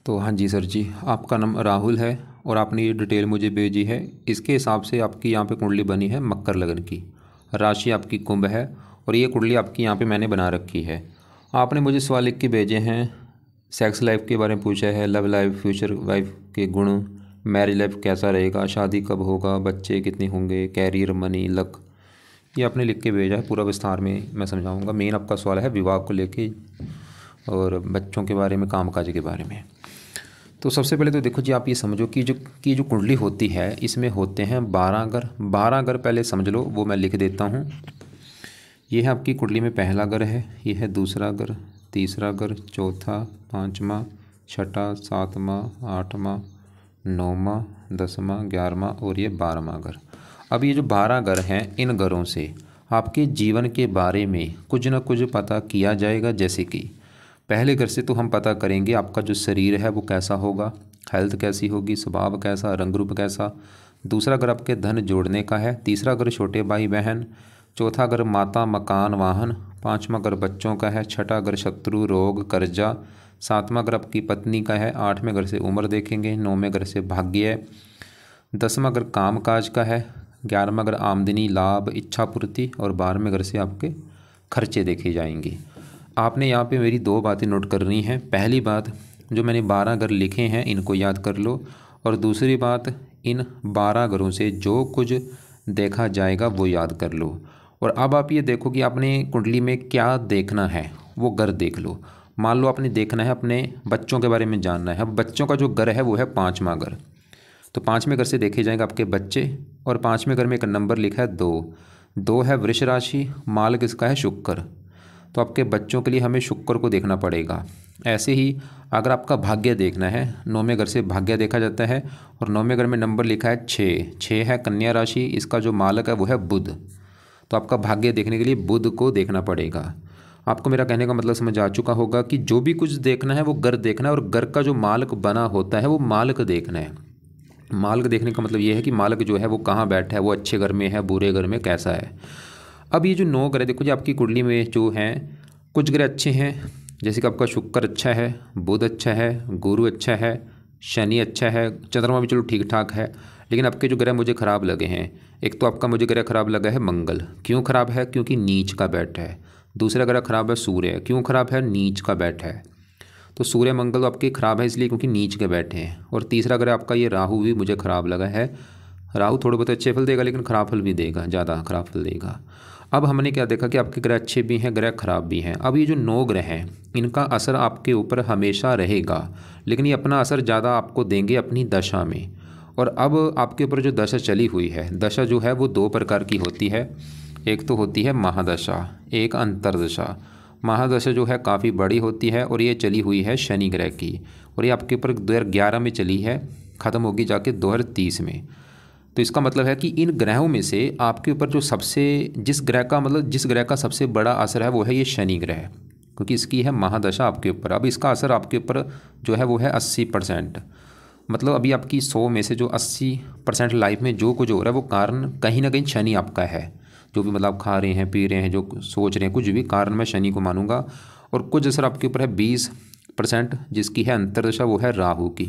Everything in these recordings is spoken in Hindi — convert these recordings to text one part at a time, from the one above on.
तो हाँ जी सर जी, आपका नाम राहुल है और आपने ये डिटेल मुझे भेजी है। इसके हिसाब से आपकी यहाँ पे कुंडली बनी है मकर लगन की, राशि आपकी कुंभ है और ये कुंडली आपकी यहाँ पे मैंने बना रखी है। आपने मुझे सवाल लिख के भेजे हैं, सेक्स लाइफ के बारे में पूछा है, लव लाइफ, फ्यूचर वाइफ के गुण, मैरिज लाइफ कैसा रहेगा, शादी कब होगा, बच्चे कितने होंगे, कैरियर, मनी, लक, ये आपने लिख के भेजा है। पूरा विस्तार में मैं समझाऊंगा। मेन आपका सवाल है विवाह को लेके और बच्चों के बारे में, कामकाज के बारे में। तो सबसे पहले तो देखो जी, आप ये समझो कि जो कुंडली होती है इसमें होते हैं 12 घर। 12 घर पहले समझ लो, वो मैं लिख देता हूँ। ये है आपकी कुंडली में पहला घर है, ये है दूसरा घर, तीसरा घर, चौथा, पाँचवा, छठा, सातवां, आठवां, नौवां, 10वां, 11वां और ये 12वां घर। अब ये जो 12 घर हैं, इन घरों से आपके जीवन के बारे में कुछ ना कुछ पता किया जाएगा। जैसे कि पहले घर से तो हम पता करेंगे आपका जो शरीर है वो कैसा होगा, हेल्थ कैसी होगी, स्वभाव कैसा, रंग रूप कैसा। दूसरा घर आपके धन जोड़ने का है, तीसरा घर छोटे भाई बहन, चौथा घर माता, मकान, वाहन, पाँचवा घर बच्चों का है, छठा घर शत्रु, रोग, कर्जा, सातवां घर आपकी पत्नी का है, आठवें घर से उम्र देखेंगे, नौवें घर से भाग्य, 10वां घर काम काज का है, 11वां घर आमदनी, लाभ, इच्छा पूर्ति और 12वें घर से आपके खर्चे देखे जाएंगे। आपने यहाँ पे मेरी 2 बातें नोट करनी हैं। पहली बात, जो मैंने 12 घर लिखे हैं इनको याद कर लो, और दूसरी बात, इन 12 घरों से जो कुछ देखा जाएगा वो याद कर लो। और अब आप ये देखो कि आपने कुंडली में क्या देखना है, वो घर देख लो। मान लो आपने देखना है अपने बच्चों के बारे में जानना है। अब बच्चों का जो घर है वो है 5वां घर, तो 5वें घर से देखे जाएंगे आपके बच्चे। और 5वें घर में एक नंबर लिखा है 2। 2 है वृष राशि, माल किसका है, शुक्र। तो आपके बच्चों के लिए हमें शुक्र को देखना पड़ेगा। ऐसे ही अगर आपका भाग्य देखना है, 9वें घर से भाग्य देखा जाता है और 9वें घर में नंबर लिखा है 6। 6 है कन्या राशि, इसका जो मालक है वो है बुध। तो आपका भाग्य देखने के लिए बुध को देखना पड़ेगा। आपको मेरा कहने का मतलब समझ आ चुका होगा कि जो भी कुछ देखना है वो घर देखना है, और घर का जो मालक बना होता है वो मालक देखना है। मालक देखने का मतलब ये है कि मालक जो है वो कहाँ बैठा है, वो अच्छे घर में है, बुरे घर में कैसा है। अब ये जो 9 ग्रह देखो जी, आपकी कुंडली में जो हैं कुछ ग्रह अच्छे हैं, जैसे कि आपका शुक्र अच्छा है, बुध अच्छा है, गुरु अच्छा है, शनि अच्छा है, चंद्रमा भी चलो ठीक ठाक है। लेकिन आपके जो ग्रह मुझे ख़राब लगे हैं, एक तो आपका मुझे ग्रह ख़राब लगा है मंगल। क्यों ख़राब है? क्योंकि नीच का बैठा है। दूसरा ग्रह ख़राब है सूर्य। क्यों ख़राब है? नीच का बैठा है। तो सूर्य मंगल तो आपके ख़राब है इसलिए क्योंकि नीच के बैठे हैं। और तीसरा ग्रह आपका ये राहु भी मुझे ख़राब लगा है। राहु थोड़े बहुत अच्छे फल देगा लेकिन ख़राब फल भी देगा, ज़्यादा ख़राब फल देगा। अब हमने क्या देखा कि आपके ग्रह अच्छे भी हैं, ग्रह खराब भी हैं। अब ये जो 9 ग्रह हैं इनका असर आपके ऊपर हमेशा रहेगा, लेकिन ये अपना असर ज़्यादा आपको देंगे अपनी दशा में। और अब आपके ऊपर जो दशा चली हुई है, दशा जो है वो 2 प्रकार की होती है। एक तो होती है महादशा, एक अंतरदशा। महादशा जो है काफ़ी बड़ी होती है और ये चली हुई है शनि ग्रह की, और ये आपके ऊपर 2011 में चली है, ख़त्म होगी जाके 2030 में। तो इसका मतलब है कि इन ग्रहों में से आपके ऊपर जो सबसे जिस ग्रह का सबसे बड़ा असर है वो है ये शनि ग्रह, क्योंकि इसकी है महादशा आपके ऊपर। अब इसका असर आपके ऊपर जो है वो है 80%। मतलब अभी आपकी 100 में से जो 80% लाइफ में जो कुछ हो रहा है वो कारण कहीं ना कहीं शनि आपका है। जो भी मतलब आप खा रहे हैं, पी रहे हैं, जो सोच रहे हैं, कुछ भी कारण मैं शनि को मानूंगा। और कुछ असर आपके ऊपर है 20% जिसकी है अंतरदशा, वो है राहु की।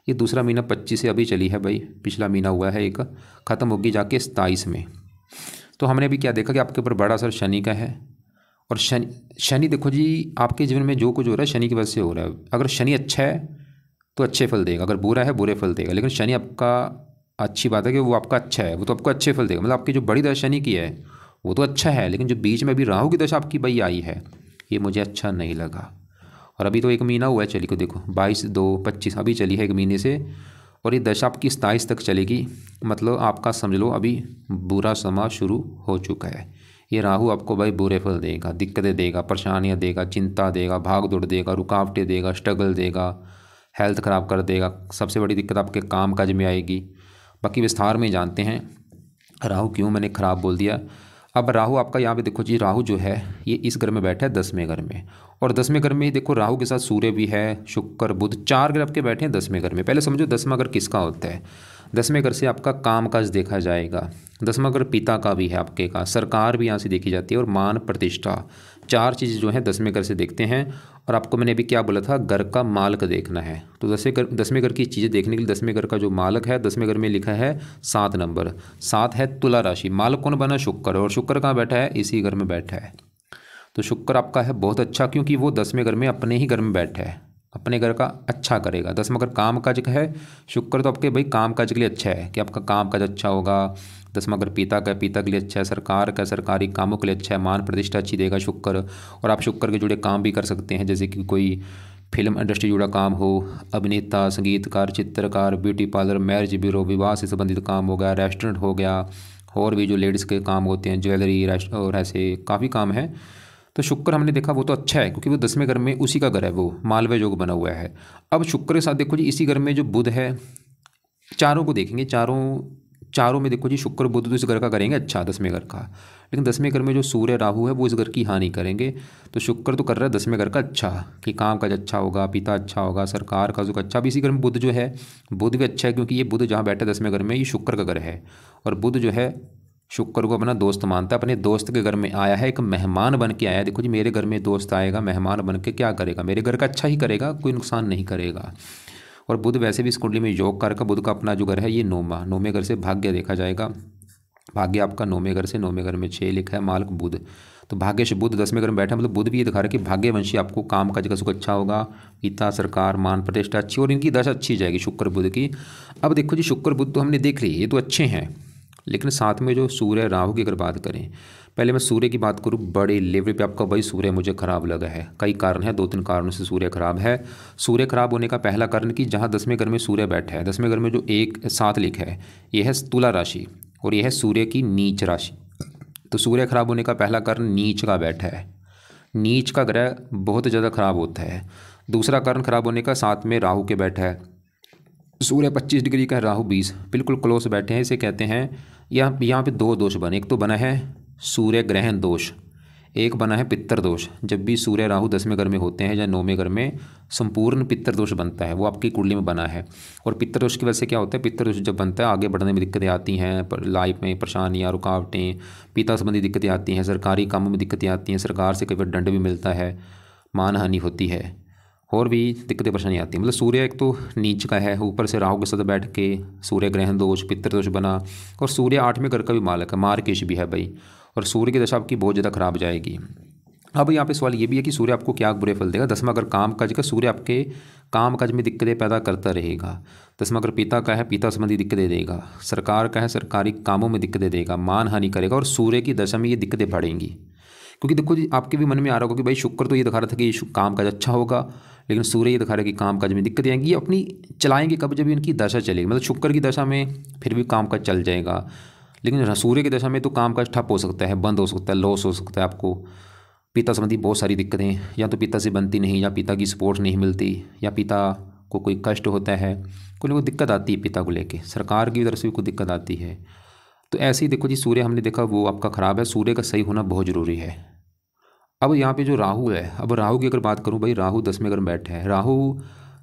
ये दूसरा महीना 25 से अभी चली है भाई, पिछला महीना हुआ है एक, ख़त्म होगी जाके 27 में। तो हमने अभी क्या देखा कि आपके ऊपर बड़ा असर शनि का है। और शनि देखो जी, आपके जीवन में जो कुछ हो रहा है शनि की वजह से हो रहा है। अगर शनि अच्छा है तो अच्छे फल देगा, अगर बुरा है बुरे फल देगा। लेकिन शनि आपका, अच्छी बात है कि वो आपका अच्छा है, वो तो आपको अच्छे फल देगा। मतलब आपकी जो बड़ी दशा शनि की है वो तो अच्छा है, लेकिन जो बीच में अभी राहु की दशा आपकी भाई आई है ये मुझे अच्छा नहीं लगा। और अभी तो 1 महीना हुआ है चली को, देखो 22/2/25 अभी चली है 1 महीने से, और ये दशा आपकी 27 तक चलेगी। मतलब आपका समझ लो अभी बुरा समय शुरू हो चुका है। ये राहु आपको भाई बुरे फल देगा, दिक्कतें देगा, परेशानियां देगा, चिंता देगा, भाग दौड़ देगा, रुकावटें देगा, स्ट्रगल देगा, हेल्थ ख़राब कर देगा। सबसे बड़ी दिक्कत आपके काम काज में आएगी। बाकी विस्तार में जानते हैं राहु क्यों मैंने ख़राब बोल दिया। अब राहु आपका यहाँ पे देखो जी, राहु जो है ये इस घर में बैठा है 10वें घर में, और 10वें घर में ही देखो राहु के साथ सूर्य भी है, शुक्र, बुध, 4 ग्रह आपके बैठे हैं 10वें घर में। पहले समझो 10वां घर किसका होता है। 10वें घर से आपका काम काज देखा जाएगा। 10वां घर पिता का भी है आपके का, सरकार भी यहाँ से देखी जाती है, और मान प्रतिष्ठा, 4 चीज़ जो है 10वें घर से देखते हैं। और आपको मैंने अभी क्या बोला था, घर का मालक देखना है। तो 10वें घर की चीज़ें देखने के लिए 10वें घर का जो मालक है, 10वें घर में लिखा है 7 नंबर। 7 है तुला राशि। मालक कौन बना, शुक्र। और शुक्र कहाँ बैठा है, इसी घर में बैठा है। तो शुक्र आपका है बहुत अच्छा, क्योंकि वो 10वें घर में अपने ही घर में बैठा है, अपने घर का अच्छा करेगा। 10वां घर काम काज का है, शुक्र तो आपके भाई काम काज के लिए अच्छा है कि आपका काम काज अच्छा होगा। 10वां घर पिता का है, पिता के लिए अच्छा है। सरकार का, सरकारी कामों के लिए अच्छा है, मान प्रतिष्ठा अच्छी देगा शुक्र। और आप शुक्र के जुड़े काम भी कर सकते हैं, जैसे कि कोई फिल्म इंडस्ट्री जुड़ा काम हो, अभिनेता, संगीतकार, चित्रकार, ब्यूटी पार्लर, मैरिज ब्यूरो, विवाह से संबंधित काम हो गया, रेस्टोरेंट हो गया, और भी जो लेडीज़ के काम होते हैं, ज्वेलरी, और ऐसे काफ़ी काम है। तो शुक्र हमने देखा वो तो अच्छा है, क्योंकि वो 10वें घर में उसी का घर है, वो मालव्य योग बना हुआ है। अब शुक्र के साथ देखो जी, इसी घर में जो बुध है, चारों को देखेंगे, चारों में देखो जी, शुक्र बुध तो इस घर का करेंगे अच्छा, 10वें घर का। लेकिन 10वें घर में जो सूर्य राहु है वो इस घर की हानि करेंगे। तो शुक्र तो कर रहा है 10वें घर का अच्छा, कि काम काज अच्छा होगा, पिता अच्छा होगा, सरकार का सुख अच्छा। अब इसी घर में बुध जो है, बुध भी अच्छा है, क्योंकि ये बुध जहाँ बैठा है 10वें घर में, ये शुक्र का घर है। और बुध जो है शुक्र को अपना दोस्त मानता है, अपने दोस्त के घर में आया है, एक मेहमान बन के आया है। देखो जी, मेरे घर में दोस्त आएगा मेहमान बन के, क्या करेगा, मेरे घर का अच्छा ही करेगा, कोई नुकसान नहीं करेगा। और बुध वैसे भी इस कुंडली में योग कारक, बुध का अपना जो घर है ये 9वें घर से भाग्य देखा जाएगा। भाग्य आपका 9वें घर से, 9वें घर में 6 लिखा है, मालक बुध। तो भाग्य से बुध 10वें घर में बैठा, मतलब बुध भी ये दिखा रहा है कि भाग्यवंशी, आपको काम काज का सुख अच्छा होगा, पिता, सरकार, मान प्रतिष्ठा अच्छी, और इनकी दशा अच्छी जाएगी शुक्र बुध की। अब देखो जी, शुक्र बुध तो हमने देख ली, ये तो अच्छे हैं। लेकिन साथ में जो सूर्य राहु की अगर बात करें, पहले मैं सूर्य की बात करूँ, बड़े लेवल पे आपका भाई सूर्य मुझे खराब लगा है। कई कारण है, 2-3 कारणों से सूर्य खराब है। सूर्य खराब होने का पहला कारण कि जहाँ 10वें घर में सूर्य बैठा है, 10वें घर में जो 1-7 लिखा है, यह है तुला राशि, और यह है सूर्य की नीच राशि। तो सूर्य खराब होने का पहला कारण नीच का बैठा है। नीच का ग्रह बहुत ज़्यादा खराब होता है। दूसरा कारण खराब होने का, साथ में राहु के बैठा है। सूर्य 25 डिग्री का है, राहु 20, बिल्कुल क्लोज बैठे हैं। इसे कहते हैं, यहाँ पे 2 दोष बने। एक तो बना है सूर्य ग्रहण दोष, एक बना है पित्तर दोष। जब भी सूर्य राहु 10वें घर में होते हैं या 9वें घर में, संपूर्ण पित्तर दोष बनता है, वो आपकी कुंडली में बना है। और पित्तर दोष की वजह से क्या होता है, पित्तर दोष जब बनता है, आगे बढ़ने में दिक्कतें आती हैं, लाइफ में परेशानियाँ, रुकावटें, पिता संबंधी दिक्कतें आती हैं, सरकारी कामों में दिक्कतें आती हैं, सरकार से कई बार दंड भी मिलता है, मानहानि होती है, और भी दिक्कतें परेशानी आती है। मतलब सूर्य एक तो नीच का है, ऊपर से राहु के साथ बैठ के सूर्य ग्रहण दोष, पितृ दोष बना। और सूर्य 8वें घर का भी मालक है, मार्केश भी है भाई। और सूर्य की दशा आपकी बहुत ज़्यादा खराब जाएगी। अब यहाँ पे सवाल ये भी है कि सूर्य आपको क्या बुरे फल देगा। 10वां घर काम काज का, सूर्य आपके काम काज में दिक्कतें पैदा करता रहेगा। 10वां घर पिता का है, पिता संबंधी दिक्कतें देगा। सरकार का है, सरकारी कामों में दिक्कतें देगा, मान हानि करेगा। और सूर्य की दशा में ये दिक्कतें बढ़ेंगी, क्योंकि देखो जी, आपके भी मन में आ रहा होगा कि भाई शुक्र तो ये दिखा रहा था कि काम काज अच्छा होगा, लेकिन सूर्य ये दिखा रहा है कि काम काज में दिक्कतें आएंगी। ये अपनी चलाएंगे कब, जब इनकी दशा चलेगी। मतलब शुक्र की दशा में फिर भी काम काज चल जाएगा, लेकिन सूर्य की दशा में तो काम काज ठप हो सकता है, बंद हो सकता है, लॉस हो सकता है आपको। पिता संबंधी बहुत सारी दिक्कतें, या तो पिता से बनती नहीं, या पिता की सपोर्ट नहीं मिलती, या पिता को कोई कष्ट होता है, कोई दिक्कत आती है पिता को लेके, सरकार की तरफ से भी कोई दिक्कत आती है। तो ऐसे ही देखो जी, सूर्य हमने देखा वो आपका ख़राब है। सूर्य का सही होना बहुत ज़रूरी है। अब यहाँ पे जो राहु है, अब राहु की अगर बात करूँ भाई, राहु 10वें घर में बैठा है। राहु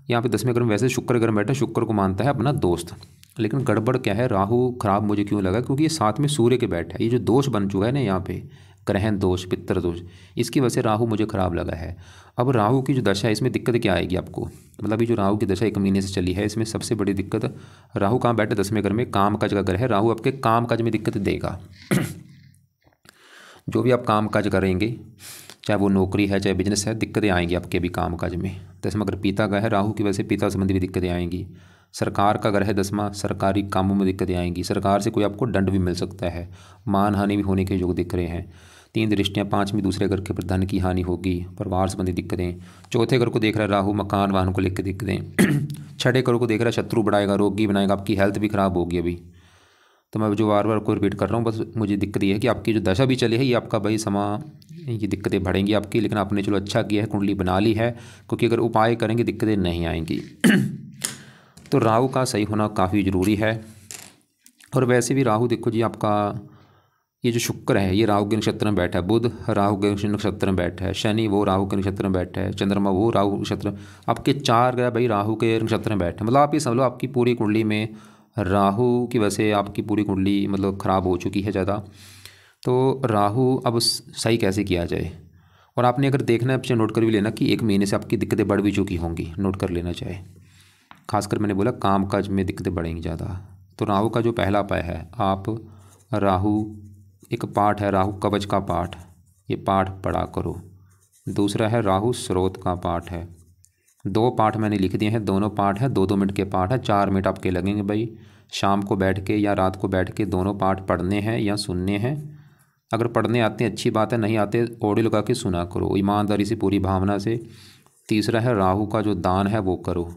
यहाँ पे 10वें घर में, वैसे शुक्र घर में बैठा है, शुक्र को मानता है अपना दोस्त। लेकिन गड़बड़ क्या है, राहु खराब मुझे क्यों लगा, क्योंकि ये साथ में सूर्य के बैठा है। ये जो दोष बन चुका है ना यहाँ पे, ग्रहण दोष, पितृ दोष, इसकी वजह से राहु मुझे खराब लगा है। अब राहु की जो दशा है, इसमें दिक्कत क्या आएगी आपको, मतलब ये जो राहु की दशा 1 महीने से चली है, इसमें सबसे बड़ी दिक्कत, राहु कहाँ बैठे, 10वें घर में, काम काज का घर है। राहु आपके काम काज में दिक्कत देगा। जो भी आप काम काज करेंगे, चाहे वो नौकरी है चाहे बिजनेस है, दिक्कतें आएंगी आपके भी काम काज में। 10वां घर पिता का है, राहु की वजह से पिता संबंधी भी दिक्कतें आएंगी। सरकार का घर है 10वां, सरकारी कामों में दिक्कतें आएंगी। सरकार से कोई आपको दंड भी मिल सकता है, मान हानि भी होने के योग दिख रहे हैं। 3 दृष्टियाँ, 5वीं दूसरे घर के पर धन की हानि होगी, परिवार संबंधी दिक्कतें। 4थे घर को देख रहा है राहु, मकान वाहन को लेकर दिक्कतें। 6ठे घर को देख रहा है शत्रु बढ़ाएगा, रोगी बनाएगा, आपकी हेल्थ भी खराब होगी अभी। तो मैं जो बार बार को रिपीट कर रहा हूँ, बस मुझे दिक्कत ये है कि आपकी जो दशा भी चली है, ये आपका भाई ये दिक्कतें बढ़ेंगी आपकी। लेकिन आपने चलो अच्छा किया है, कुंडली बना ली है, क्योंकि अगर उपाय करेंगे दिक्कतें नहीं आएंगी। तो राहु का सही होना काफ़ी ज़रूरी है। और वैसे भी राहु देखो जी, आपका ये जो शुक्र है, ये राहु के नक्षत्र में बैठा है। बुध राहु के नक्षत्र में बैठा है। शनि वो राहु के नक्षत्र में बैठा है। चंद्रमा वो राहु नक्षत्र, आपके 4 ग्रह भाई राहु के नक्षत्र में बैठे हैं। मतलब आप ये समझ लो, आपकी पूरी कुंडली में राहु की वजह से आपकी पूरी कुंडली मतलब ख़राब हो चुकी है ज़्यादा। तो राहु अब सही कैसे किया जाए, और आपने अगर देखना है, नोट कर भी लेना कि 1 महीने से आपकी दिक्कतें बढ़ भी चुकी होंगी, नोट कर लेना चाहे। खासकर मैंने बोला काम काज में दिक्कतें बढ़ेंगी ज़्यादा। तो राहु का जो पहला उपाय है, आप राहु एक पाठ है, राहु कवच का पाठ, ये पाठ पढ़ा करो। दूसरा है राहु स्रोत का पाठ है। 2 पाठ मैंने लिख दिए हैं, दोनों पाठ है 2-2 मिनट के पाठ है, 4 मिनट आपके लगेंगे भाई। शाम को बैठ के या रात को बैठ के दोनों पाठ पढ़ने हैं या सुनने हैं। अगर पढ़ने आते हैं अच्छी बात है, नहीं आते ऑडियो लगा के सुना करो ईमानदारी से, पूरी भावना से। तीसरा है राहु का जो दान है वो करो,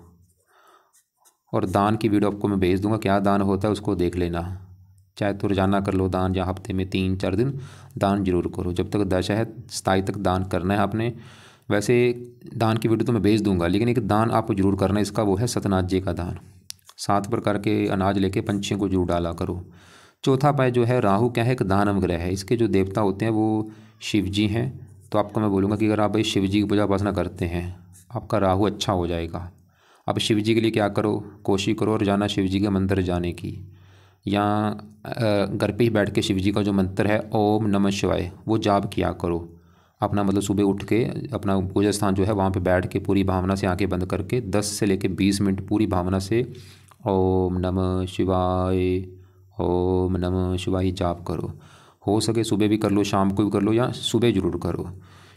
और दान की वीडियो आपको मैं भेज दूंगा, क्या दान होता है उसको देख लेना। चाहे तो रोजाना कर लो दान, या हफ्ते में 3-4 दिन दान जरूर करो। जब तक दशा है 27 तक दान करना है आपने। वैसे दान की वीडियो तो मैं भेज दूंगा, लेकिन एक दान आपको जरूर करना है, इसका वो है सतनाज्य का दान। 7 प्रकार के अनाज लेके पंछियों को जरूर डाला करो। चौथा उपाय जो है, राहु क्या है, एक दानव ग्रह है, इसके जो देवता होते हैं वो शिव जी हैं। तो आपको मैं बोलूँगा कि अगर आप भाई शिव जी की पूजा उपासना करते हैं, आपका राहु अच्छा हो जाएगा। अब शिव जी के लिए क्या करो, कोशिश करो रोजाना शिव जी के मंदिर जाने की, या घर पे ही बैठ के शिव जी का जो मंत्र है ओम नमः शिवाय वो जाप किया करो। अपना मतलब सुबह उठ के अपना पूजा स्थान जो है वहाँ पे बैठ के पूरी भावना से आंखें बंद करके 10 से लेके 20 मिनट पूरी भावना से ओम नमः शिवाय, ओम नमः शिवाय जाप करो। हो सके सुबह भी कर लो, शाम को भी कर लो, या सुबह जरूर करो।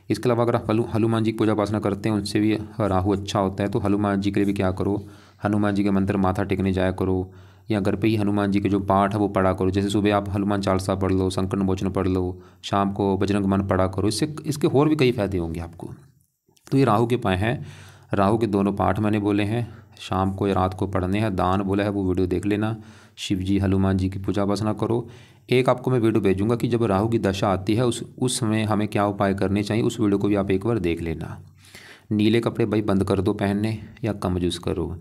इसके अलावा अगर आप हनुमान जी की पूजा उपासना करते हैं, उनसे भी राहु अच्छा होता है, तो हनुमान जी के लिए भी क्या करो, हनुमान जी के मंत्र माथा टेकने जाया करो, या घर पे ही हनुमान जी के जो पाठ है वो पढ़ा करो। जैसे सुबह आप हनुमान चालीसा पढ़ लो, संकट मोचन पढ़ लो, शाम को बजरंग मन पढ़ा करो। इससे इसके और भी कई फायदे होंगे आपको। तो ये राहु के उपाय हैं। राहु के दोनों पाठ मैंने बोले हैं, शाम को या रात को पढ़ने हैं। दान बोला है वो वीडियो देख लेना। शिव जी हनुमान जी की पूजा उपासना करो। एक आपको मैं वीडियो भेजूंगा कि जब राहु की दशा आती है उस समय हमें क्या उपाय करने चाहिए, उस वीडियो को भी आप एक बार देख लेना। नीले कपड़े भाई बंद कर दो पहनने, या कम यूज़ करो।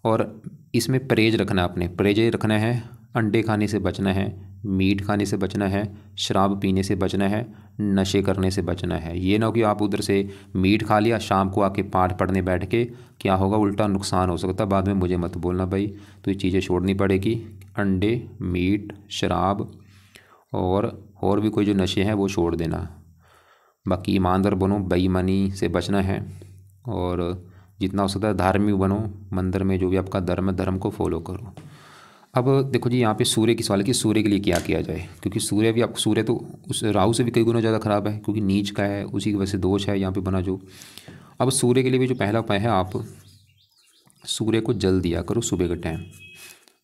और इसमें परहेज रखना है, आपने परहेज रखना है। अंडे खाने से बचना है, मीट खाने से बचना है, शराब पीने से बचना है, नशे करने से बचना है। ये ना हो कि आप उधर से मीट खा लिया, शाम को आके पाठ पढ़ने बैठ के क्या होगा, उल्टा नुकसान हो सकता है। बाद में मुझे मत बोलना भाई, तो ये चीज़ें छोड़नी पड़ेगी। अंडे, मीट, शराब और भी कोई जो नशे हैं वो छोड़ देना। बाकी ईमानदार बनो, बेईमानी से बचना है, और जितना हो सकता है धार्मिक बनो। मंदिर में जो भी आपका धर्म है, धर्म को फॉलो करो। अब देखो जी, यहाँ पे सूर्य की सवाल है कि सूर्य के लिए क्या किया जाए, क्योंकि सूर्य तो उस राहु से भी कई गुना ज़्यादा खराब है, क्योंकि नीच का है, उसी की वजह से दोष है यहाँ पे बना जो। अब सूर्य के लिए भी जो पहला उपाय है, आप सूर्य को जल दिया करो सुबह के टाइम,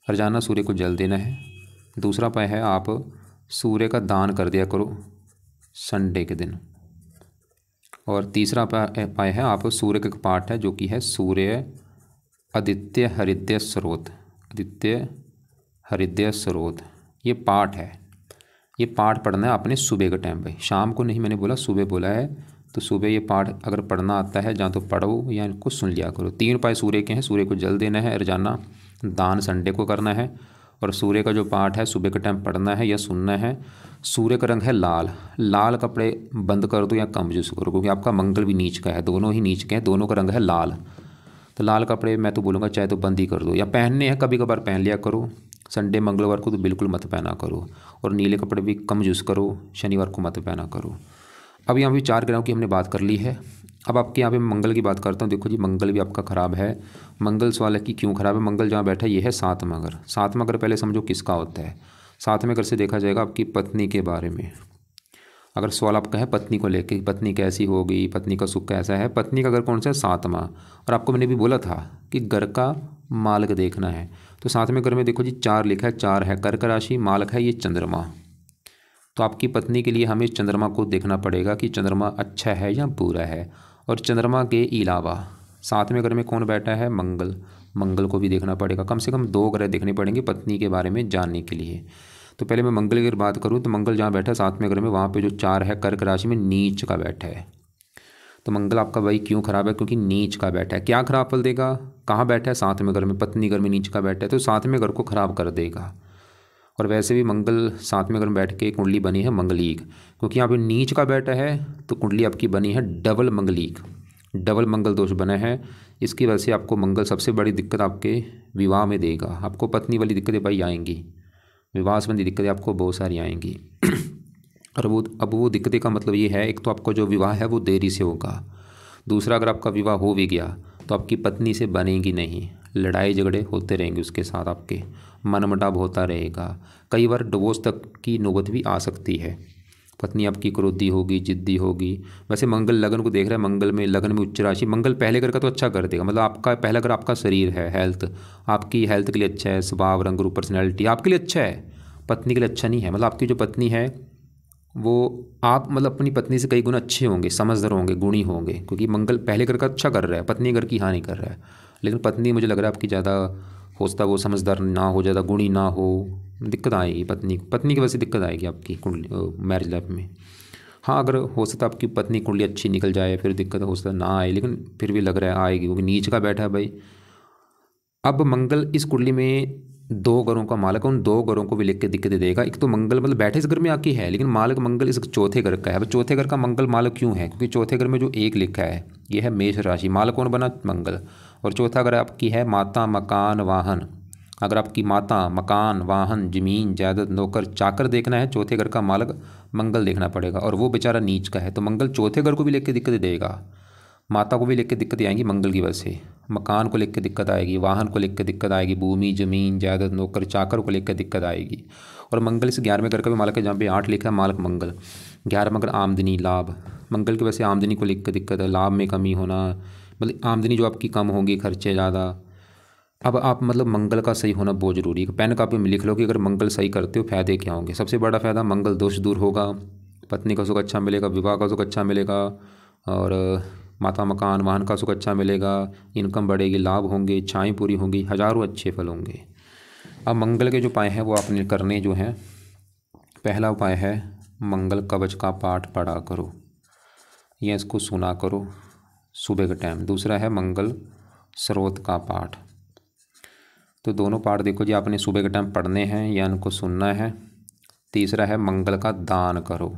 रोजाना सूर्य को जल देना है। दूसरा उपाय है, आप सूर्य का दान कर दिया करो संडे के दिन। और तीसरा उपाय है, आप सूर्य का पाठ है जो कि है सूर्य आदित्य हृदय स्रोत, आदित्य हृदय स्रोत, ये पाठ है। ये पाठ पढ़ना है आपने सुबह के टाइम भाई, शाम को नहीं, मैंने बोला सुबह बोला है। तो सुबह ये पाठ अगर पढ़ना आता है, जहाँ तो पढ़ो या इनको सुन लिया करो। 3 उपाय सूर्य के हैं। सूर्य को जल देना है रोजाना, दान संडे को करना है, और सूर्य का जो पाठ है सुबह के टाइम पढ़ना है या सुनना है। सूर्य का रंग है लाल, लाल कपड़े बंद कर दो या कम यूज़ करो, क्योंकि आपका मंगल भी नीच का है, दोनों ही नीच के हैं, दोनों का रंग है लाल। तो लाल कपड़े मैं तो बोलूँगा चाहे तो बंद ही कर दो, या पहनने हैं कभी कभार पहन लिया करो। संडे मंगलवार को तो बिल्कुल मत पहना करो, और नीले कपड़े भी कम यूज़ करो, शनिवार को मत पहना करो। अब यहाँ भी 4 ग्रहों की हमने बात कर ली है। अब आपके यहाँ पे मंगल की बात करता हूँ। देखो जी, मंगल भी आपका ख़राब है। मंगल सवाल है कि क्यों ख़राब है। मंगल जहाँ बैठा है ये है सातवां घर। सातवां घर पहले समझो किसका होता है। सातवें घर से देखा जाएगा आपकी पत्नी के बारे में। अगर सवाल आपका है पत्नी को लेके, पत्नी कैसी होगी, पत्नी का सुख कैसा है, पत्नी का घर कौन सा है, सातवां। और आपको मैंने भी बोला था कि घर का मालक देखना है। तो सातवें घर में देखो जी 4 लिखा है, 4 है कर्क राशि, मालक है ये चंद्रमा। तो आपकी पत्नी के लिए हमें चंद्रमा को देखना पड़ेगा कि चंद्रमा अच्छा है या बुरा है। और चंद्रमा के अलावा 7वें घर में कौन बैठा है, मंगल। मंगल को भी देखना पड़ेगा। कम से कम 2 ग्रह देखने पड़ेंगे पत्नी के बारे में जानने के लिए। तो पहले मैं मंगल की बात करूँ तो मंगल जहाँ बैठा है 7वें घर में, वहाँ पे जो 4 है कर्क राशि में नीच का बैठा है। तो मंगल आपका भाई क्यों खराब है, क्योंकि नीच का बैठा है। क्या खराब फल देगा, कहाँ बैठा है, 7वें घर में, पत्नी घर में नीच का बैठा है, तो 7वें घर को खराब कर देगा। और वैसे भी मंगल 7वें घर में बैठ के कुंडली बनी है मंगलीक, क्योंकि यहाँ पे नीच का बैठा है तो कुंडली आपकी बनी है डबल मंगलीक, डबल मंगल दोष बना है। इसकी वजह से आपको मंगल सबसे बड़ी दिक्कत आपके विवाह में देगा। आपको पत्नी वाली दिक्कतें भाई आएंगी, विवाह संबंधी दिक्कतें आपको बहुत सारी आएंगी। और अब वो दिक्कतें का मतलब ये है, एक तो आपका जो विवाह है वो देरी से होगा, दूसरा अगर आपका विवाह हो भी गया तो आपकी पत्नी से बनेगी नहीं, लड़ाई झगड़े होते रहेंगे उसके साथ, आपके मनमुटाव होता रहेगा, कई बार डिवोर्स तक की नौबत भी आ सकती है। पत्नी आपकी क्रोधी होगी, जिद्दी होगी। वैसे मंगल लगन को देख रहा है, मंगल में लगन में उच्च राशि, मंगल पहले घर का तो अच्छा कर देगा, मतलब आपका पहला घर आपका शरीर है, हेल्थ, आपकी हेल्थ के लिए अच्छा है, स्वभाव रंग रूप पर्सनैलिटी आपके लिए अच्छा है, पत्नी के लिए अच्छा नहीं है। मतलब आपकी जो पत्नी है वो आप मतलब अपनी पत्नी से कई गुना अच्छे होंगे, समझदार होंगे, गुणी होंगे, क्योंकि मंगल पहले घर का अच्छा कर रहा है, पत्नी घर की हानि कर रहा है। लेकिन पत्नी मुझे लग रहा है आपकी ज़्यादा हो सकता है वो समझदार ना हो, ज़्यादा गुणी ना हो, दिक्कत आएगी पत्नी पत्नी की वजह से दिक्कत आएगी आपकी कुंडली मैरिज लाइफ में। हाँ, अगर हो सकता है आपकी पत्नी कुंडली अच्छी निकल जाए फिर दिक्कत हो सकता है ना आए, लेकिन फिर भी लग रहा है आएगी, क्योंकि नीच का बैठा है भाई। अब मंगल इस कुंडली में दो घरों का मालक है, उन दो घरों को भी लेकर दिक्कतें देगा। एक तो मंगल मतलब बैठे इस घर में आके है, लेकिन मालक मंगल इस चौथे घर का है। अब चौथे घर का मंगल मालक क्यों है? क्योंकि चौथे घर में जो एक लिखा है ये है मेष राशि, मालक कौन बना? मंगल। और चौथा घर आपकी है माता, मकान, वाहन। अगर आपकी माता, मकान, वाहन, जमीन जायदाद, नौकर चाकर देखना है, चौथे घर का मालक मंगल देखना पड़ेगा, और वो बेचारा नीच का है, तो मंगल चौथे घर को भी लेकर दिक्कत देगा। माता को भी लेकर दिक्कत आएंगी मंगल की वजह से, मकान को लेकर दिक्कत आएगी, वाहन को लेकर दिक्कत आएगी, भूमि जमीन जायदाद नौकर चाकर को लेकर दिक्कत आएगी। और मंगल इस 11वें घर का भी मालक है, जहाँ पे 8 लिखा है मालक मंगल। 11वां घर आमदनी, लाभ, मंगल की वजह से आमदनी को लेकर दिक्कत है, लाभ में कमी होना, मतलब आमदनी जो आपकी कम होगी, खर्चे ज़्यादा। अब आप मतलब मंगल का सही होना बहुत ज़रूरी है। पेन कापी में लिख लो कि अगर मंगल सही करते हो फायदे क्या होंगे। सबसे बड़ा फ़ायदा, मंगल दोष दूर होगा, पत्नी का सुख अच्छा मिलेगा, विवाह का सुख अच्छा मिलेगा, और माता मकान वाहन का सुख अच्छा मिलेगा, इनकम बढ़ेगी, लाभ होंगे, इच्छाएँ पूरी होंगी, हज़ारों अच्छे फल होंगे। अब मंगल के जो उपाय हैं वो आपने करने जो हैं, पहला उपाय है मंगल कवच का पाठ पढ़ा करो या इसको सुना करो सुबह के टाइम। दूसरा है मंगल स्रोत का पाठ। तो दोनों पाठ देखो जी आपने सुबह के टाइम पढ़ने हैं या इनको सुनना है। तीसरा है मंगल का दान करो,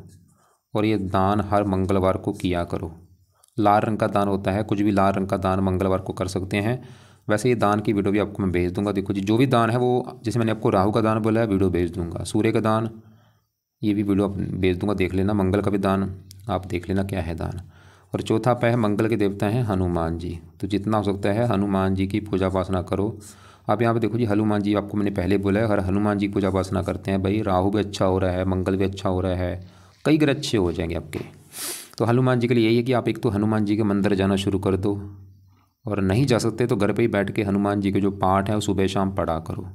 और ये दान हर मंगलवार को किया करो। लाल रंग का दान होता है, कुछ भी लाल रंग का दान मंगलवार को कर सकते हैं। वैसे ये दान की वीडियो भी आपको मैं भेज दूंगा। देखो जी जो भी दान है वो, जैसे मैंने आपको राहु का दान बोला है, वीडियो भेज दूंगा। सूर्य का दान ये भी वीडियो भेज दूंगा, देख लेना। मंगल का भी दान आप देख लेना क्या है दान। और चौथा पाया है मंगल के देवता हैं हनुमान जी, तो जितना हो सकता है हनुमान जी की पूजा उपासना करो। आप यहाँ पे देखो जी हनुमान जी, आपको मैंने पहले बोला है, हर हनुमान जी की पूजा उपासना करते हैं भाई, राहु भी अच्छा हो रहा है, मंगल भी अच्छा हो रहा है, कई ग्रह अच्छे हो जाएंगे आपके। तो हनुमान जी के लिए यही है कि आप एक तो हनुमान जी के मंदिर जाना शुरू कर दो, और नहीं जा सकते तो घर पे ही बैठ के हनुमान जी के जो पाठ है वो सुबह शाम पढ़ा करो।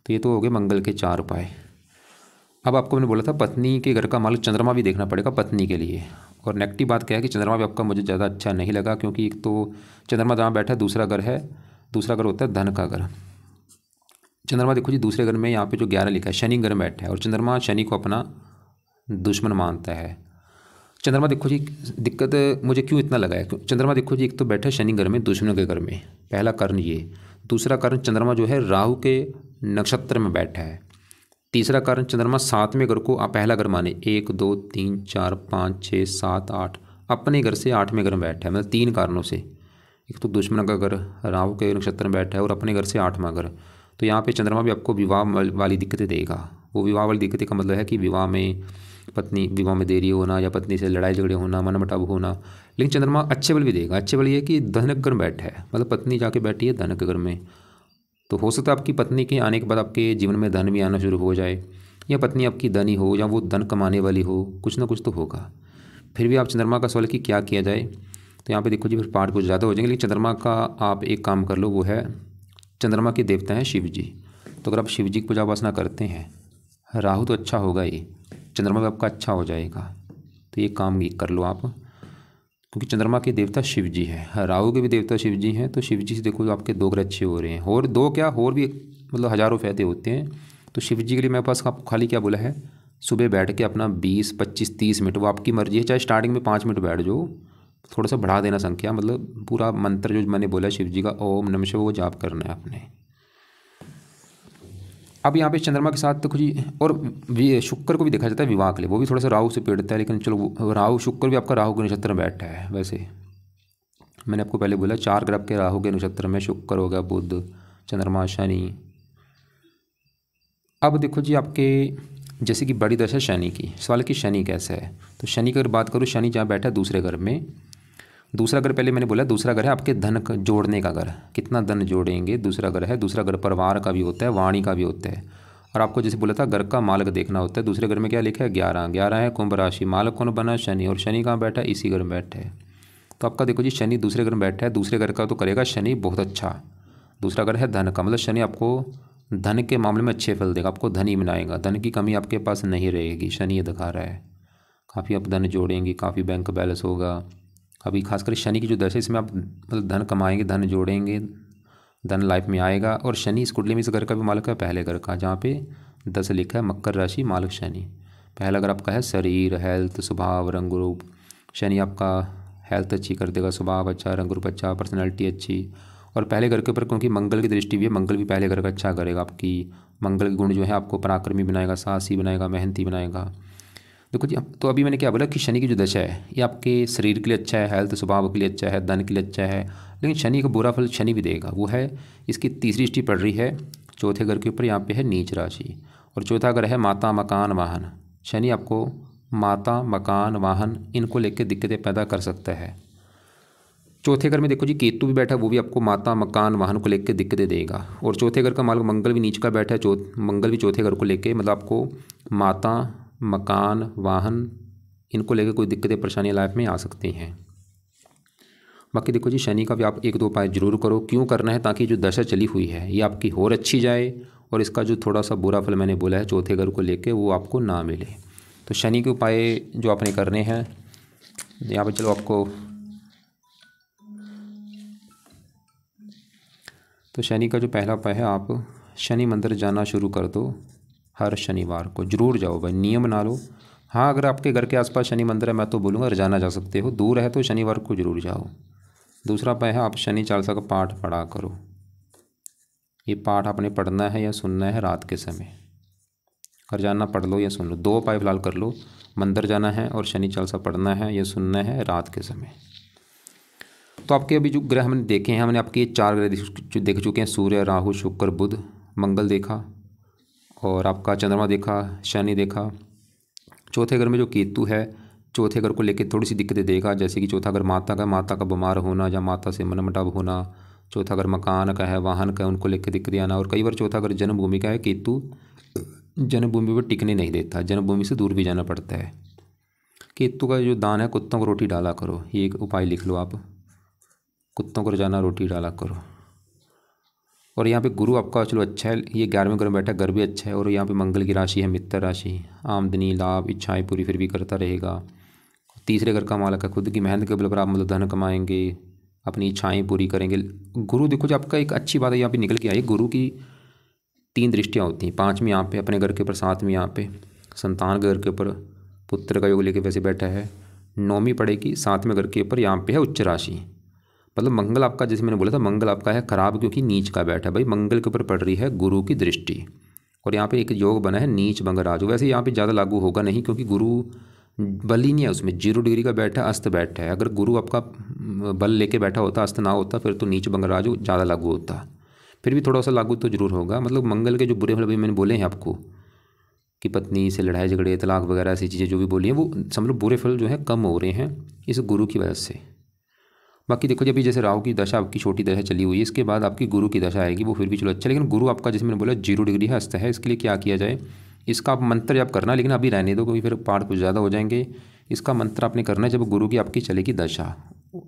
तो ये तो हो गए मंगल के 4 उपाय। अब आपको मैंने बोला था पत्नी के घर का मालिक चंद्रमा भी देखना पड़ेगा पत्नी के लिए। और नेगेटिव बात क्या है कि चंद्रमा भी आपका मुझे ज़्यादा अच्छा नहीं लगा, क्योंकि एक तो चंद्रमा जहाँ बैठा है दूसरा घर है, दूसरा घर होता है धन का घर। चंद्रमा देखो जी दूसरे घर में यहाँ पे जो 11 लिखा है शनि घर में बैठा है, और चंद्रमा शनि को अपना दुश्मन मानता है। चंद्रमा देखो जी दिक्कत मुझे क्यों इतना लगा है, चंद्रमा देखो जी एक तो बैठा है शनि घर में, दुश्मनों के घर में, पहला कारण ये। दूसरा कारण चंद्रमा जो है राहु के नक्षत्र में बैठा है। तीसरा कारण चंद्रमा 7वें घर को आप पहला घर माने, 1 2 3 4 5 6 7 8, अपने घर से 8वें घर में बैठा है। मतलब 3 कारणों से, एक तो दुश्मन का घर राहु के नक्षत्र में बैठा है, और अपने घर से 8वां घर। तो यहाँ पे चंद्रमा भी आपको विवाह वाली दिक्कतें देगा। वो विवाह वाली दिक्कतें का मतलब है कि विवाह में देरी होना, या पत्नी से लड़ाई झगड़े होना, मनमुटाव होना। लेकिन चंद्रमा अच्छे बल भी देगा। अच्छे बल ये कि धनक घर में बैठा है, मतलब पत्नी जाके बैठी है धनक घर में, तो हो सकता है आपकी पत्नी के आने के बाद आपके जीवन में धन भी आना शुरू हो जाए, या पत्नी आपकी धनी हो, या वो धन कमाने वाली हो, कुछ ना कुछ तो होगा। फिर भी आप चंद्रमा का सवाल कि क्या किया जाए, तो यहाँ पे देखो जी फिर पाठ कुछ ज़्यादा हो जाएंगे। लेकिन चंद्रमा का आप एक काम कर लो, वो है चंद्रमा के देवता हैं शिव जी। तो अगर आप शिव जी की पूजा उपासना करते हैं, राहु तो अच्छा होगा ही, चंद्रमा भी आपका अच्छा हो जाएगा, तो ये काम ये कर लो आप, क्योंकि चंद्रमा के देवता शिव जी हैं, राहु के भी देवता शिव जी हैं। तो शिव जी से देखो आपके 2 ग्रह अच्छे हो रहे हैं, और 2 क्या और भी मतलब हज़ारों फायदे होते हैं। तो शिव जी के लिए मेरे पास आपको खाली क्या बोला है, सुबह बैठ के अपना 20 25 30 मिनट, वो आपकी मर्जी है, चाहे स्टार्टिंग में 5 मिनट बैठ जाओ, थोड़ा सा बढ़ा देना संख्या, मतलब पूरा मंत्र जो मैंने बोला शिव जी का ओम नमः शिवाय वो जाप करना है आपने। अब यहाँ पे चंद्रमा के साथ तो कुछ, और शुक्र को भी देखा जाता है विवाह के लिए, वो भी थोड़ा सा राहु से पीड़ित है, लेकिन चलो राहु शुक्र भी आपका राहु के नक्षत्र में बैठा है। वैसे मैंने आपको पहले बोला 4 ग्रह के राहु के नक्षत्र में, शुक्र हो गया, बुध, चंद्रमा, शनि। अब देखो जी आपके जैसे कि बड़ी दशा शनि की, सवाल कि शनि कैसा है। तो शनि की अगर बात करूँ, शनि जहाँ बैठा है दूसरे घर में, दूसरा घर पहले मैंने बोला दूसरा घर है आपके धन जोड़ने का घर, कितना धन जोड़ेंगे, दूसरा घर है। दूसरा घर परिवार का भी होता है, वाणी का भी होता है। और आपको जैसे बोला था घर का मालक देखना होता है। दूसरे घर में क्या लिखा है 11, 11 है कुंभ राशि, मालक कौन बना शनि, और शनि कहाँ बैठा है, इसी घर में बैठा है। तो आपका देखो जी शनि दूसरे घर में बैठा है, दूसरे घर का तो करेगा शनि बहुत अच्छा। दूसरा घर है धन का, मतलब शनि आपको धन के मामले में अच्छे फल देगा, आपको धन ही बनाएगा, धन की कमी आपके पास नहीं रहेगी। शनि ये दिखा रहा है काफ़ी आप धन जोड़ेंगे, काफ़ी बैंक बैलेंस होगा। अभी खासकर शनि की जो दशा है इसमें आप मतलब धन कमाएंगे, धन जोड़ेंगे, धन लाइफ में आएगा। और शनि इस कुंडली में इस घर का भी मालिक है, पहले घर का, जहाँ पे 10 लिखा है मकर राशि मालिक शनि। पहला घर आपका है शरीर, हेल्थ, स्वभाव, रंग रूप। शनि आपका हेल्थ अच्छी कर देगा, स्वभाव अच्छा, रंग रूप अच्छा, पर्सनैलिटी अच्छी। और पहले घर के ऊपर क्योंकि मंगल की दृष्टि भी है, मंगल भी पहले घर का अच्छा करेगा। आपकी मंगल के गुण जो है आपको पराक्रमी बनाएगा, साहसी बनाएगा, मेहनती बनाएगा। देखो जी, तो अभी मैंने क्या बोला कि शनि की जो दशा है ये आपके शरीर के लिए अच्छा है, हेल्थ स्वभाव के लिए अच्छा है, धन के लिए अच्छा है। लेकिन शनि का बुरा फल शनि भी देगा, वो है इसकी तीसरी दृष्टि पड़ रही है चौथे घर के ऊपर, यहाँ पे है नीच राशि। और चौथा घर है माता, मकान, वाहन। शनि आपको माता, मकान, वाहन इनको लेकर दिक्कतें पैदा कर सकता है। चौथे घर में देखो जी केतु भी बैठा है, वो भी आपको माता, मकान, वाहन को लेकर दिक्कतें देगा। और चौथे घर का मालिक मंगल भी नीच का बैठा है, मंगल भी चौथे घर को लेके मतलब आपको माता, मकान, वाहन इनको लेकर कोई दिक्कतें परेशानियाँ लाइफ में आ सकती हैं। बाकी देखो जी शनि का भी आप 1-2 उपाय जरूर करो। क्यों करना है, ताकि जो दशा चली हुई है ये आपकी और अच्छी जाए, और इसका जो थोड़ा सा बुरा फल मैंने बोला है चौथे घर को लेके वो आपको ना मिले। तो शनि के उपाय जो आपने करने हैं यहाँ पर, चलो आपको, तो शनि का जो पहला उपाय है, आप शनि मंदिर जाना शुरू कर दो। हर शनिवार को जरूर जाओ भाई, नियम बना लो। हाँ, अगर आपके घर के आसपास शनि मंदिर है मैं तो बोलूँगा रोजाना जा सकते हो, दूर है तो शनिवार को जरूर जाओ। दूसरा उपाय है आप शनि चालीसा का पाठ पढ़ा करो। ये पाठ आपने पढ़ना है या सुनना है रात के समय, घर जाना पढ़ लो या सुन लो, 2 उपाय फिलहाल कर लो। मंदिर जाना है और शनि चालीसा पढ़ना है या सुनना है रात के समय। तो आपके अभी जो ग्रह हमने देखे हैं, हमने आपके 4 ग्रह जो देख चुके हैं, सूर्य, राहु, शुक्र, बुध, मंगल देखा, और आपका चंद्रमा देखा, शनि देखा। चौथे घर में जो केतु है चौथे घर को लेकर थोड़ी सी दिक्कतें देगा, जैसे कि चौथा घर माता का बीमार होना या माता से मनमुटाव होना। चौथा घर मकान का है, वाहन का है, उनको लेकर दिक्कतें आना। और कई बार चौथा घर जन्मभूमि का है, केतु जन्मभूमि पर टिकने नहीं देता, जन्मभूमि से दूर भी जाना पड़ता है। केतु का जो दान है, कुत्तों को रोटी डाला करो, ये एक उपाय लिख लो आप, कुत्तों को रोजाना रोटी डाला करो। और यहाँ पे गुरु आपका चलो अच्छा है, ये 11वें घर में बैठा, घर भी अच्छा है। और यहाँ पे मंगल की राशि है मित्र राशि, आमदनी, लाभ, इच्छाएं पूरी फिर भी करता रहेगा। तीसरे घर का मालिक है, खुद की मेहनत के बल पर आप मतलब धन कमाएंगे, अपनी इच्छाएं पूरी करेंगे। गुरु देखो जो आपका एक अच्छी बात है यहाँ पे निकल के आई, गुरु की 3 दृष्टियाँ होती हैं। 5वीं यहाँ पे अपने घर के ऊपर, 7वीं यहाँ पे संतान घर के ऊपर पुत्र का योग लेके वैसे बैठा है। 9वीं पड़ेगी 7वें घर के ऊपर, यहाँ पे है उच्च राशि। मतलब मंगल आपका, जैसे मैंने बोला था मंगल आपका है खराब क्योंकि नीच का बैठा है भाई, मंगल के ऊपर पड़ रही है गुरु की दृष्टि। और यहाँ पे एक योग बना है नीच भंग राजु, वैसे यहाँ पे ज़्यादा लागू होगा नहीं क्योंकि गुरु बल ही नहीं है उसमें, 0 डिग्री का बैठा, अस्त बैठा है। अगर गुरु आपका बल लेके बैठा होता, अस्त ना होता, फिर तो नीच भंग राजु ज़्यादा लागू होता। फिर भी थोड़ा सा लागू तो जरूर होगा। मतलब मंगल के जो बुरे फल अभी मैंने बोले हैं आपको कि पत्नी से लड़ाई झगड़े, तलाक वगैरह ऐसी चीज़ें जो भी बोली हैं, वो समझ लो बुरे फल जो है कम हो रहे हैं इस गुरु की वजह से। बाकी देखो जब भी जैसे राहु की दशा आपकी छोटी दशा चली हुई है, इसके बाद आपकी गुरु की दशा आएगी, वो फिर भी चलो अच्छा। लेकिन गुरु आपका जैसे मैंने बोला 0 डिग्री है, अस्त है। इसके लिए क्या किया जाए, इसका आप मंत्र जब करना, लेकिन अभी रहने दो क्योंकि फिर पाठ कुछ ज़्यादा हो जाएंगे। इसका मंत्र आपने करना है जब गुरु की आपकी चलेगी दशा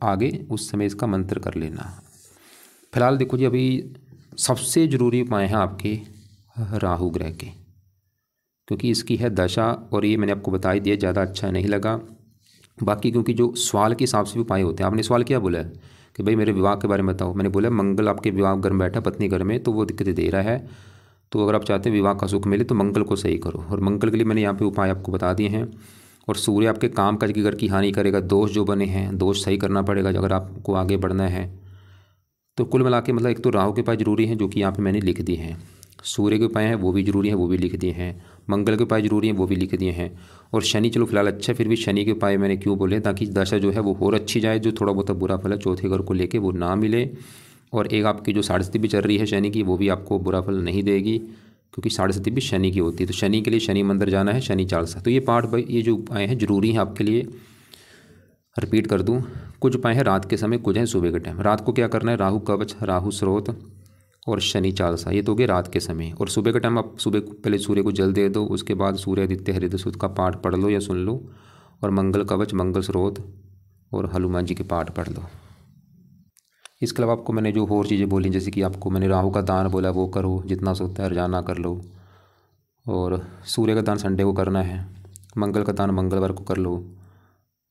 आगे, उस समय इसका मंत्र कर लेना। फिलहाल देखो जी अभी सबसे ज़रूरी उपाय हैं आपके राहु ग्रह के, क्योंकि इसकी है दशा, और ये मैंने आपको बता ही दिया, ज़्यादा अच्छा नहीं लगा। बाकी क्योंकि जो सवाल के हिसाब से भी उपाय होते हैं, आपने सवाल क्या बोला है कि भाई मेरे विवाह के बारे में बताओ, मैंने बोला मंगल आपके विवाह घर में बैठा, पत्नी घर में, तो वो दिक्कतें दे रहा है। तो अगर आप चाहते हैं विवाह का सुख मिले तो मंगल को सही करो, और मंगल के लिए मैंने यहाँ पे उपाय आपको बता दिए हैं। और सूर्य आपके काम काज के घर की हानि करेगा, दोष जो बने हैं दोष सही करना पड़ेगा अगर आपको आगे बढ़ना है। तो कुल मिला के मतलब एक तो राहु के उपाय जरूरी हैं जो कि यहाँ पे मैंने लिख दिए हैं, सूर्य के उपाय हैं वो भी जरूरी हैं वो भी लिख दिए हैं, मंगल के उपाय जरूरी हैं वो भी लिख दिए हैं। और शनि चलो फिलहाल अच्छा है, फिर भी शनि के उपाय मैंने क्यों बोले, ताकि दशा जो है वो और अच्छी जाए, जो थोड़ा बहुत बुरा फल है चौथे घर को लेके वो ना मिले। और एक आपकी जो साढ़े भी चल रही है शनि की, वो भी आपको बुरा फल नहीं देगी। क्योंकि 7.5 भी शनि की होती है। तो शनि के लिए शनि मंदिर जाना है, शनि चालीसा। तो ये पाठ भाई, ये जो उपाय हैं ज़रूरी हैं आपके लिए। रिपीट कर दूं, कुछ उपाय हैं रात के समय, कुछ हैं सुबह के टाइम। रात को क्या करना है, राहु कवच, राहु स्रोत और शनि चालीसा, ये तो हो गए रात के समय। और सुबह के टाइम आप सुबह पहले सूर्य को जल दे दो, उसके बाद सूर्य आदित्य हृदय सूक्त का पाठ पढ़ लो या सुन लो, और मंगल कवच, मंगल स्रोत और हनुमान जी के पाठ पढ़ लो। इसके अलावा आपको मैंने जो और चीज़ें बोली, जैसे कि आपको मैंने राहु का दान बोला, वो करो, जितना सोता है रोजाना कर लो। और सूर्य का दान संडे को करना है, मंगल का दान मंगलवार को कर लो,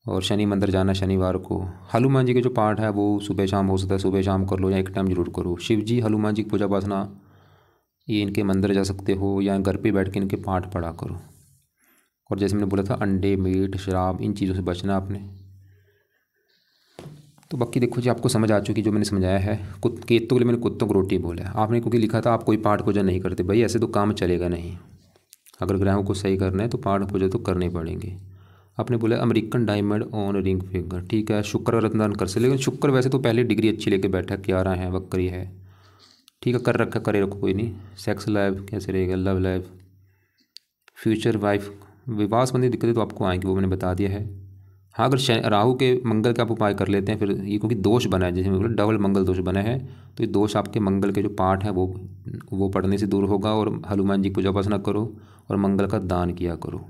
और शनि मंदिर जाना शनिवार को। हनुमान जी के जो पाठ है वो सुबह शाम हो सकता है, सुबह शाम कर लो या एक टाइम जरूर करो। शिव जी हनुमान जी की पूजा उपासना, ये इनके मंदिर जा सकते हो या घर पे बैठ के इनके पाठ पढ़ा करो। और जैसे मैंने बोला था, अंडे, मीट, शराब, इन चीज़ों से बचना आपने। तो बाकी देखो जी, आपको समझ आ चुकी जो मैंने समझाया है। केतों के लिए मैंने कुत्तों को रोटी बोला है। आपने क्योंकि लिखा था आप कोई पाठ पूजा नहीं करते, भाई ऐसे तो काम चलेगा नहीं। अगर ग्रहों को सही करना है तो पाठ पूजा तो करने पड़ेंगे। आपने बोला American diamond on ring finger, ठीक है, शुक्र का रत्नदान कर सकते, लेकिन शुक्र वैसे तो पहले डिग्री अच्छी लेके बैठा, 11 है, वक्री है, ठीक है, कर रखा, करे रखो, कोई नहीं। सेक्स लाइफ कैसे रहेगा, लव लाइफ, फ्यूचर वाइफ, विवाह संबंधी दिक्कतें तो आपको आएंगी, वो मैंने बता दिया है। हाँ, अगर राहु के मंगल का आप उपाय कर लेते हैं, फिर ये क्योंकि दोष बना है, जैसे मैं बोला डबल मंगल दोष बना है, तो ये दोष आपके मंगल के जो पाठ है वो पढ़ने से दूर होगा। और हनुमान जी की पूजा उपासना करो और मंगल का दान किया करो।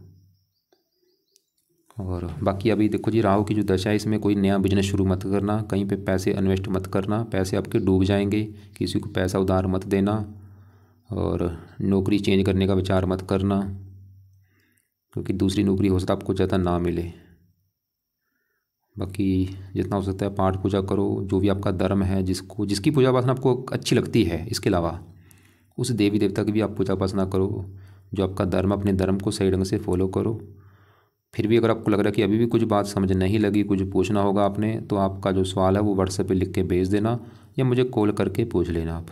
और बाकी अभी देखो जी, राहु की जो दशा है, इसमें कोई नया बिजनेस शुरू मत करना, कहीं पे पैसे इन्वेस्ट मत करना, पैसे आपके डूब जाएंगे, किसी को पैसा उधार मत देना, और नौकरी चेंज करने का विचार मत करना, क्योंकि दूसरी नौकरी हो सकता है आपको ज़्यादा ना मिले। बाकी जितना हो सकता है पाठ पूजा करो, जो भी आपका धर्म है, जिसकी पूजा उपासना आपको अच्छी लगती है, इसके अलावा उस देवी देवता की भी आप पूजा उपासना करो, जो आपका धर्म, अपने धर्म को सही ढंग से फॉलो करो। फिर भी अगर आपको लग रहा है कि अभी भी कुछ बात समझ नहीं लगी, कुछ पूछना होगा आपने, तो आपका जो सवाल है वो व्हाट्सएप पे लिख के भेज देना या मुझे कॉल करके पूछ लेना आप।